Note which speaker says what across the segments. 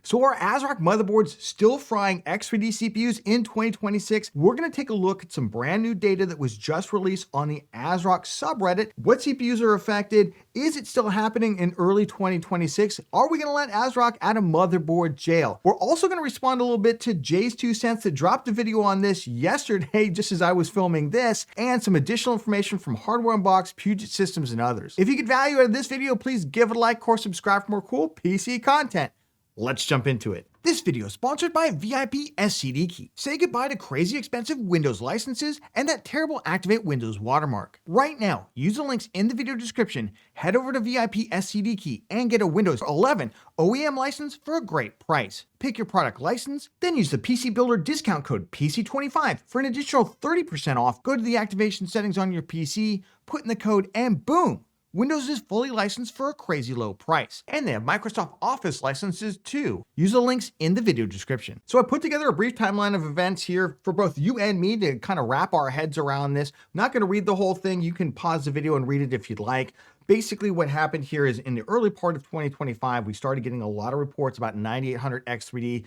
Speaker 1: So are ASRock motherboards still frying X3D CPUs in 2026? We're going to take a look at some brand new data that was just released on the ASRock subreddit. What CPUs are affected? Is it still happening in early 2026? Are we going to let ASRock out of motherboard jail? We're also going to respond a little bit to Jayztwocents that dropped a video on this yesterday, just as I was filming this, and some additional information from Hardware Unboxed, Puget Systems, and others. If you get value out of this video, please give it a like or subscribe for more cool PC content. Let's jump into it. This video is sponsored by VIP SCD Key. Say goodbye to crazy expensive Windows licenses and that terrible Activate Windows watermark. Right now, use the links in the video description, head over to VIP SCD Key and get a Windows 11 OEM license for a great price. Pick your product license, then use the PC Builder discount code PC25 for an additional 30% off. Go to the activation settings on your PC, put in the code, and boom! Windows is fully licensed for a crazy low price. And they have Microsoft Office licenses too. Use the links in the video description. So I put together a brief timeline of events here for both you and me to kind of wrap our heads around this. I'm not going to read the whole thing. You can pause the video and read it if you'd like. Basically, what happened here is in the early part of 2025, we started getting a lot of reports about 9800 X3D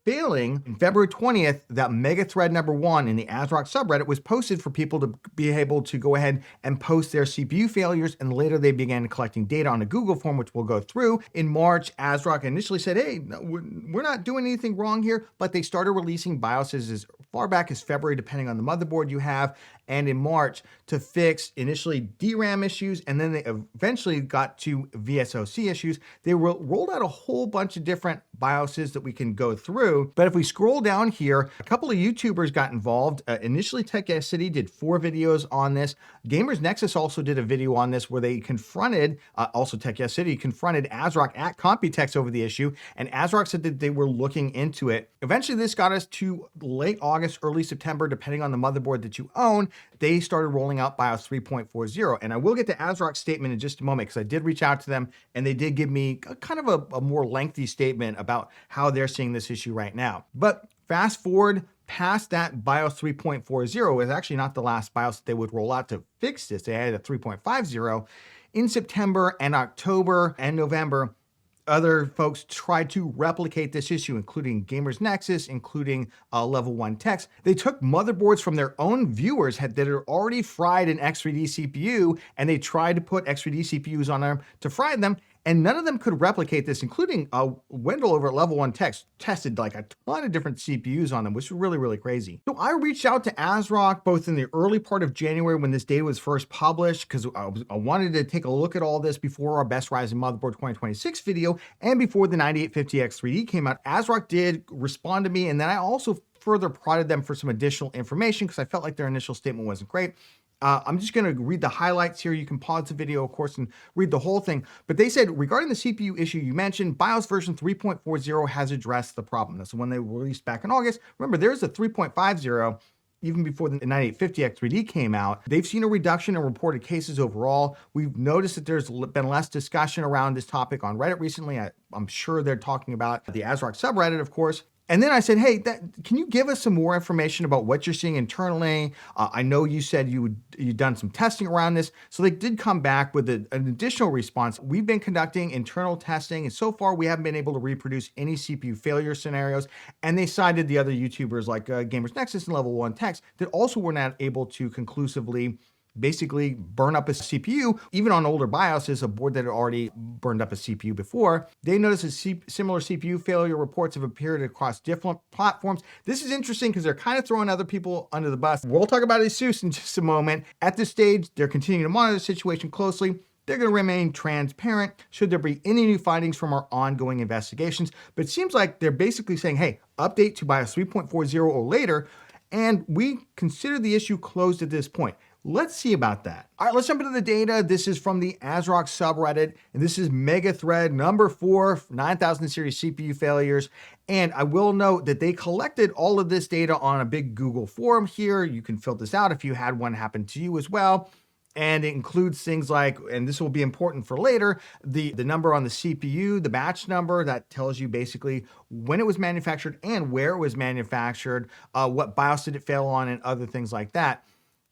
Speaker 1: failing. In February 20th, that mega thread number 1 in the ASRock subreddit was posted for people to be able to go ahead and post their CPU failures, and later they began collecting data on a Google form, which we'll go through. In March, ASRock initially said, hey, no, we're not doing anything wrong here, but they started releasing BIOSes as far back as February, depending on the motherboard you have, and in March to fix initially DRAM issues, and then they eventually got to VSOC issues. They rolled out a whole bunch of different BIOSes that we can go through. But if we scroll down here, a couple of YouTubers got involved. Initially, Tech City did 4 videos on this. Gamers Nexus also did a video on this where they confronted, also Tech City confronted ASRock at Computex over the issue, and ASRock said that they were looking into it. Eventually, this got us to late August, early September, depending on the motherboard that you own. They started rolling out BIOS 3.40. And I will get to ASRock's statement in just a moment because I did reach out to them and they did give me kind of a more lengthy statement about how they're seeing this issue right now. But fast forward past that BIOS 3.40 is actually not the last BIOS that they would roll out to fix this. They added a 3.50 in September and October and November. Other folks tried to replicate this issue, including Gamers Nexus, including Level 1 Techs. They took motherboards from their own viewers that had already fried an X3D CPU, and they tried to put X3D CPUs on them to fry them, and none of them could replicate this, including Wendell over at Level 1 Techs tested like a ton of different CPUs on them, which was really, really crazy. So I reached out to ASRock both in the early part of January when this data was first published, because I wanted to take a look at all this before our Best Ryzen Motherboard 2026 video and before the 9850 X3D came out. ASRock did respond to me, and then I also further prodded them for some additional information because I felt like their initial statement wasn't great. I'm just going to read the highlights here. You can pause the video, of course, and read the whole thing. But they said, regarding the CPU issue you mentioned, BIOS version 3.40 has addressed the problem. That's the one they released back in August. Remember, there's a 3.50 even before the 9850 X3D came out. They've seen a reduction in reported cases overall. We've noticed that there's been less discussion around this topic on Reddit recently. I'm sure they're talking about the ASRock subreddit, of course. And then I said, hey, can you give us some more information about what you're seeing internally? I know you said you'd done some testing around this. So they did come back with an additional response. We've been conducting internal testing, and so far we haven't been able to reproduce any CPU failure scenarios. And they cited the other YouTubers like Gamers Nexus and Level 1 Techs that also were not able to conclusively basically burn up a CPU, even on older BIOSes, a board that had already burned up a CPU before. They noticed that similar CPU failure reports have appeared across different platforms. This is interesting because they're kind of throwing other people under the bus. We'll talk about ASUS in just a moment. At this stage, they're continuing to monitor the situation closely. They're going to remain transparent should there be any new findings from our ongoing investigations. But it seems like they're basically saying, hey, update to BIOS 3.40 or later, and we consider the issue closed at this point. Let's see about that. All right, let's jump into the data. This is from the ASRock subreddit, and this is mega thread number 4, 9000 series CPU failures. And I will note that they collected all of this data on a big Google forum here. You can fill this out if you had one happen to you as well. And it includes things like, and this will be important for later, the number on the CPU, the batch number that tells you basically when it was manufactured and where it was manufactured, what BIOS did it fail on, and other things like that.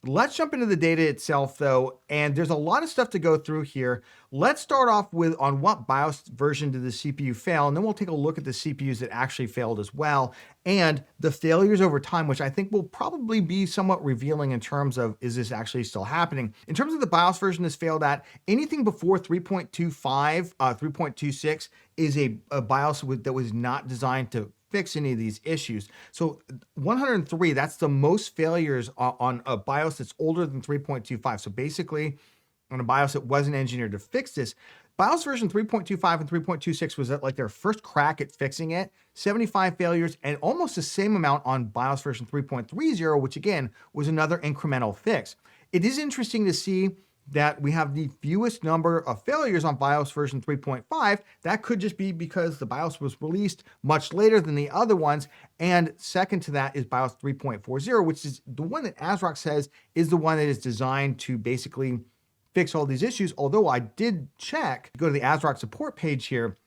Speaker 1: Let's jump into the data itself though, and there's a lot of stuff to go through here. Let's start off with on what BIOS version did the CPU fail, and then we'll take a look at the CPUs that actually failed as well, and the failures over time, which I think will probably be somewhat revealing in terms of, is this actually still happening? In terms of the BIOS version this failed at, anything before 3.25, 3.26 is a BIOS that was not designed to fix any of these issues. So 103, that's the most failures on a BIOS that's older than 3.25. So basically, on a BIOS that wasn't engineered to fix this, BIOS version 3.25 and 3.26 was at like their first crack at fixing it, 75 failures, and almost the same amount on BIOS version 3.30, which again was another incremental fix. It is interesting to see that we have the fewest number of failures on BIOS version 3.5. That could just be because the BIOS was released much later than the other ones. And second to that is BIOS 3.40, which is the one that ASRock says is the one that is designed to basically fix all these issues. Although I did check, go to the ASRock support page here.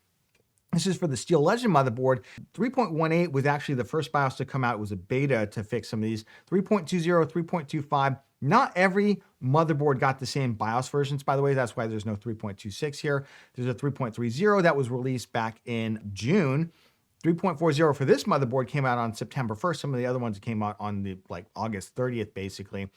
Speaker 1: This is for the Steel Legend motherboard. 3.18 was actually the first BIOS to come out. It was a beta to fix some of these. 3.20, 3.25. Not every motherboard got the same BIOS versions, by the way. That's why there's no 3.26 here. There's a 3.30 that was released back in June. 3.40 for this motherboard came out on September 1st. Some of the other ones came out on the August 30th, basically.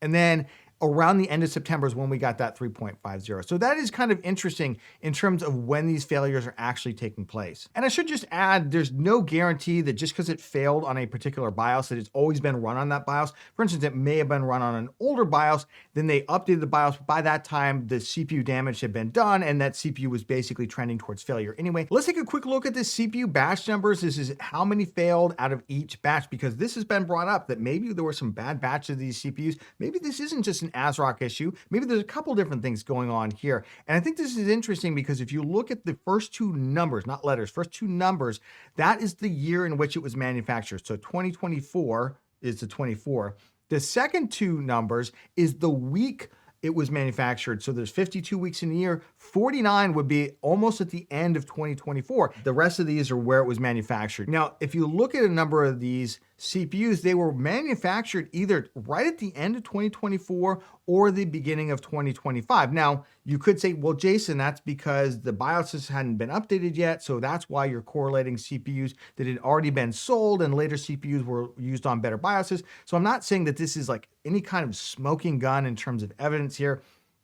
Speaker 1: And then around the end of September is when we got that 3.50. So that is kind of interesting in terms of when these failures are actually taking place. And I should just add, there's no guarantee that just because it failed on a particular BIOS that it's always been run on that BIOS. For instance, it may have been run on an older BIOS, then they updated the BIOS. By that time, the CPU damage had been done and that CPU was basically trending towards failure. Anyway, let's take a quick look at the CPU batch numbers. This is how many failed out of each batch, because this has been brought up that maybe there were some bad batches of these CPUs. Maybe this isn't just an ASRock issue. Maybe there's a couple different things going on here. And I think this is interesting because if you look at the first two numbers, not letters, first two numbers, that is the year in which it was manufactured. So 2024 is the 24. The second two numbers is the week it was manufactured. So there's 52 weeks in a year. 49 would be almost at the end of 2024. The rest of these are where it was manufactured. Now, if you look at a number of these CPUs, they were manufactured either right at the end of 2024 or the beginning of 2025. Now, you could say, well, Jason, that's because the BIOSes hadn't been updated yet. So that's why you're correlating CPUs that had already been sold and later CPUs were used on better BIOSes. So I'm not saying that this is like any kind of smoking gun in terms of evidence here.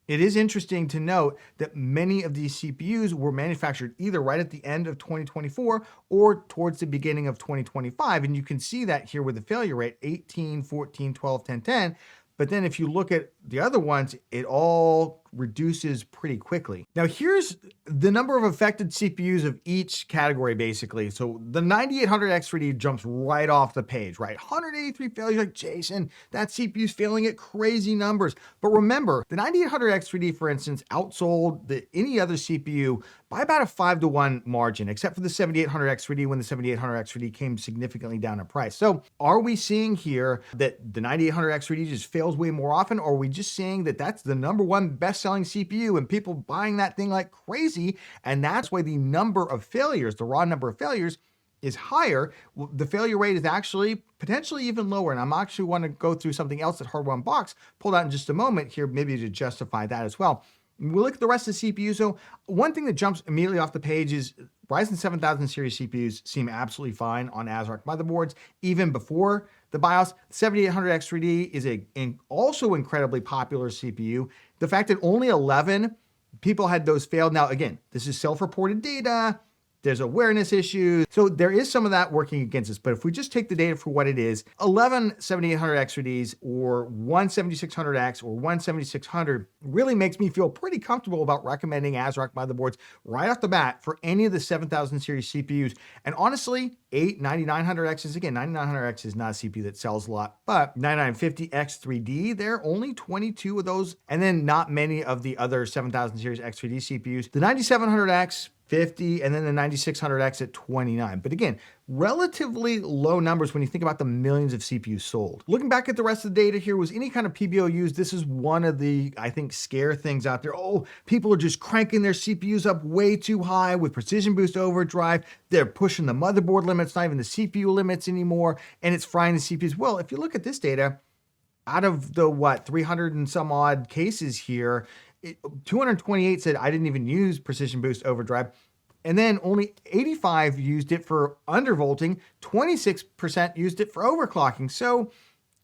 Speaker 1: It is interesting to note that many of these CPUs were manufactured either right at the end of 2024 or towards the beginning of 2025. And you can see that here with the failure rate, 18, 14, 12, 10, 10. But then if you look at the other ones, it all reduces pretty quickly. Now here's the number of affected CPUs of each category basically. So the 9800 X3D jumps right off the page, right? 183 failures, like Jason, that CPU's failing at crazy numbers. But remember, the 9800 X3D, for instance, outsold any other CPU by about a 5-to-1 margin, except for the 7800 X3D when the 7800 X3D came significantly down in price. So are we seeing here that the 9800 X3D just fails way more often? Or are we just seeing that that's the number one best-selling CPU and people buying that thing like crazy? And that's why the number of failures, the raw number of failures, is higher. The failure rate is actually potentially even lower. And I'm actually want to go through something else that Hardware Unboxed pulled out in just a moment here, maybe to justify that as well. We'll look at the rest of the CPUs. So one thing that jumps immediately off the page is Ryzen 7000 series CPUs seem absolutely fine on ASRock motherboards, even before the BIOS. 7800 X3D is also incredibly popular CPU. The fact that only 11 people had those failed. Now, again, this is self-reported data. There's awareness issues. So there is some of that working against us. But if we just take the data for what it is, 11 7800 X3Ds or one 7600X or one 7600 really makes me feel pretty comfortable about recommending ASRock motherboards right off the bat for any of the 7000 series CPUs. And honestly, 9900Xs, again, 9900X is not a CPU that sells a lot, but 9950 X3D, there are only 22 of those. And then not many of the other 7000 series X3D CPUs. The 9700X, 50, and then the 9600X at 29. But again, relatively low numbers when you think about the millions of CPUs sold. Looking back at the rest of the data here, was any kind of PBO used? This is one of the, I think, scare things out there. Oh, people are just cranking their CPUs up way too high with precision boost overdrive. They're pushing the motherboard limits, not even the CPU limits anymore, and it's frying the CPUs. Well, if you look at this data, out of the, what, 300 and some odd cases here, 228 said I didn't even use Precision Boost Overdrive. And then only 85 used it for undervolting, 26% used it for overclocking. So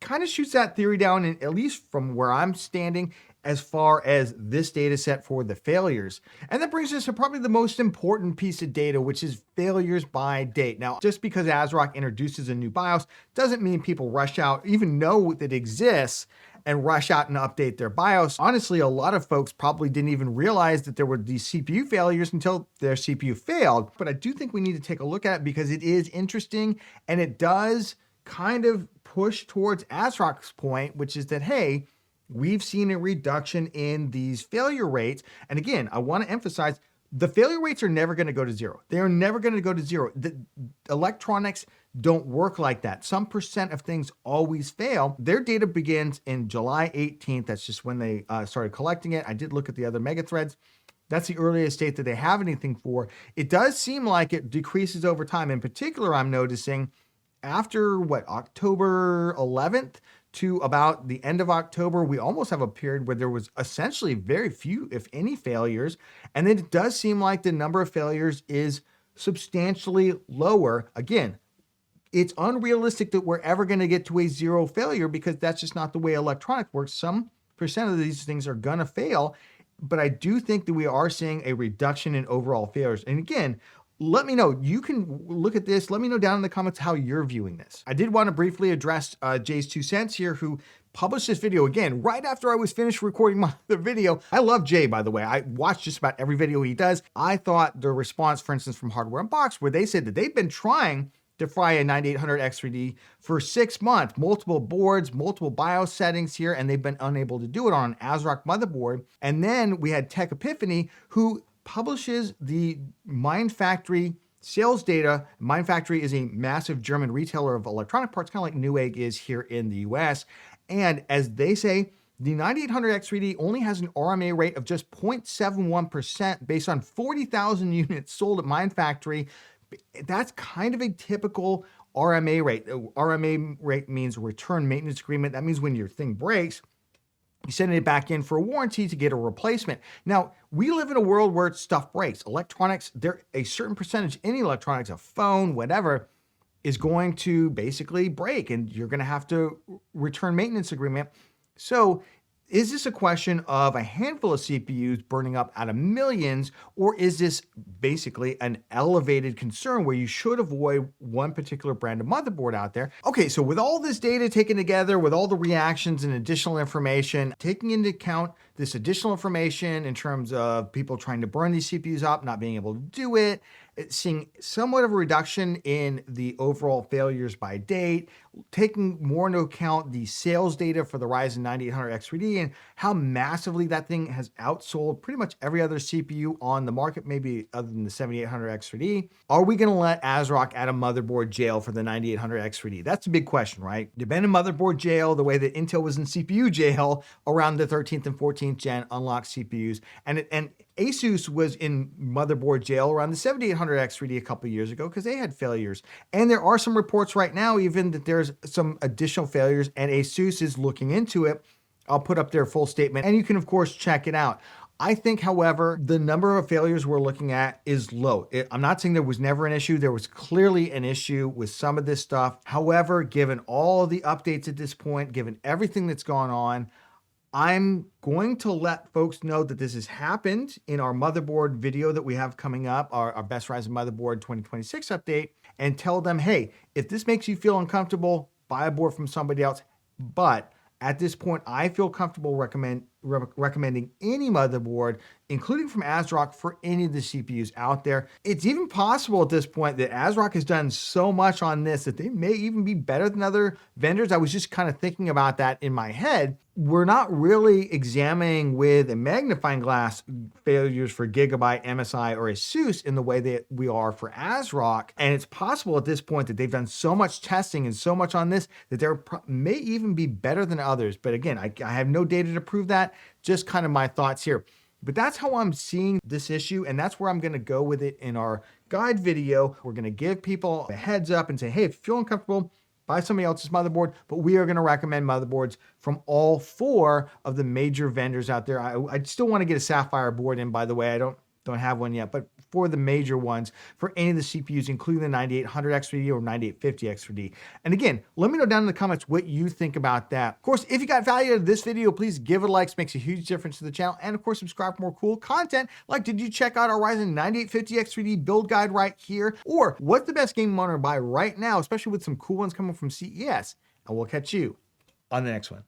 Speaker 1: kind of shoots that theory down, and at least from where I'm standing, as far as this data set for the failures. And that brings us to probably the most important piece of data, which is failures by date. Now, just because ASRock introduces a new BIOS doesn't mean people rush out, even know that it exists, and rush out and update their BIOS. Honestly, a lot of folks probably didn't even realize that there were these CPU failures until their CPU failed. But I do think we need to take a look at it because it is interesting, and it does kind of push towards ASRock's point, which is that, hey, we've seen a reduction in these failure rates. And again, I want to emphasize, the failure rates are never going to go to zero. They are never going to go to zero. The electronics don't work like that. Some percent of things always fail. Their data begins in July 18th. That's just when they started collecting it. I did look at the other mega threads. That's the earliest date that they have anything for. It does seem like it decreases over time. In particular, I'm noticing after October 11th to about the end of October, we almost have a period where there was essentially very few, if any, failures. And then it does seem like the number of failures is substantially lower. Again, it's unrealistic that we're ever going to get to a zero failure because that's just not the way electronics works. Some percent of these things are going to fail, but I do think that we are seeing a reduction in overall failures. And again, let me know. You can look at this. Let me know down in the comments how you're viewing this. I did want to briefly address Jayztwocents here, who published this video again right after I was finished recording the video. I love Jay, by the way. I watch just about every video he does. I thought the response, for instance, from Hardware Unboxed, where they said that they've been trying to fry a 9800 X3D for 6 months, multiple boards, multiple BIOS settings here, and they've been unable to do it on an ASRock motherboard. And then we had Tech Epiphany, who publishes the Mindfactory sales data. Mindfactory is a massive German retailer of electronic parts, kind of like Newegg is here in the US. And as they say, the 9800 X3D only has an RMA rate of just 0.71% based on 40,000 units sold at Mindfactory. That's kind of a typical RMA rate. RMA rate means return maintenance agreement. That means when your thing breaks, you send it back in for a warranty to get a replacement. Now, we live in a world where stuff breaks. Electronics, a certain percentage, any electronics, a phone, whatever, is going to basically break, and you're going to have to return maintenance agreement. So is this a question of a handful of CPUs burning up out of millions, or is this basically an elevated concern where you should avoid one particular brand of motherboard out there? Okay, so with all this data taken together, with all the reactions and additional information, taking into account this additional information in terms of people trying to burn these CPUs up, not being able to do it, seeing somewhat of a reduction in the overall failures by date, taking more into account the sales data for the Ryzen 9800 X3D and how massively that thing has outsold pretty much every other CPU on the market, maybe other than the 7800 X3D. Are we going to let ASRock add a motherboard jail for the 9800 X3D? That's a big question, right? They've been in motherboard jail the way that Intel was in CPU jail around the 13th and 14th gen unlocked CPUs. And Asus was in motherboard jail around the 7800 X3D a couple of years ago because they had failures. And there are some reports right now even that there's some additional failures, and Asus is looking into it. I'll put up their full statement, and you can, of course, check it out. I think, however, the number of failures we're looking at is low. I'm not saying there was never an issue. There was clearly an issue with some of this stuff. However, given all of the updates at this point, given everything that's gone on, I'm going to let folks know that this has happened in our motherboard video that we have coming up, our Best Ryzen Motherboard 2026 update, and tell them, hey, if this makes you feel uncomfortable, buy a board from somebody else. But at this point, I feel comfortable recommending any motherboard, including from ASRock, for any of the CPUs out there. It's even possible at this point that ASRock has done so much on this that they may even be better than other vendors. I was just kind of thinking about that in my head. We're not really examining with a magnifying glass failures for Gigabyte, MSI, or Asus in the way that we are for ASRock. And it's possible at this point that they've done so much testing and so much on this that there may even be better than others. But again, I have no data to prove that, just kind of my thoughts here. But that's how I'm seeing this issue, and that's where I'm going to go with it in our guide video. We're going to give people a heads up and say, hey, if you feel uncomfortable, buy somebody else's motherboard, but we are going to recommend motherboards from all 4 of the major vendors out there. I still want to get a Sapphire board in, by the way. I don't have one yet, but for the major ones for any of the CPUs, including the 9800 X3D or 9850 X3D. And again, let me know down in the comments what you think about that. Of course, if you got value out of this video, please give it a like. It makes a huge difference to the channel. And of course, subscribe for more cool content. Like, did you check out our Ryzen 9850 X3D build guide right here? Or what's the best game monitor to buy right now, especially with some cool ones coming from CES? And we'll catch you on the next one.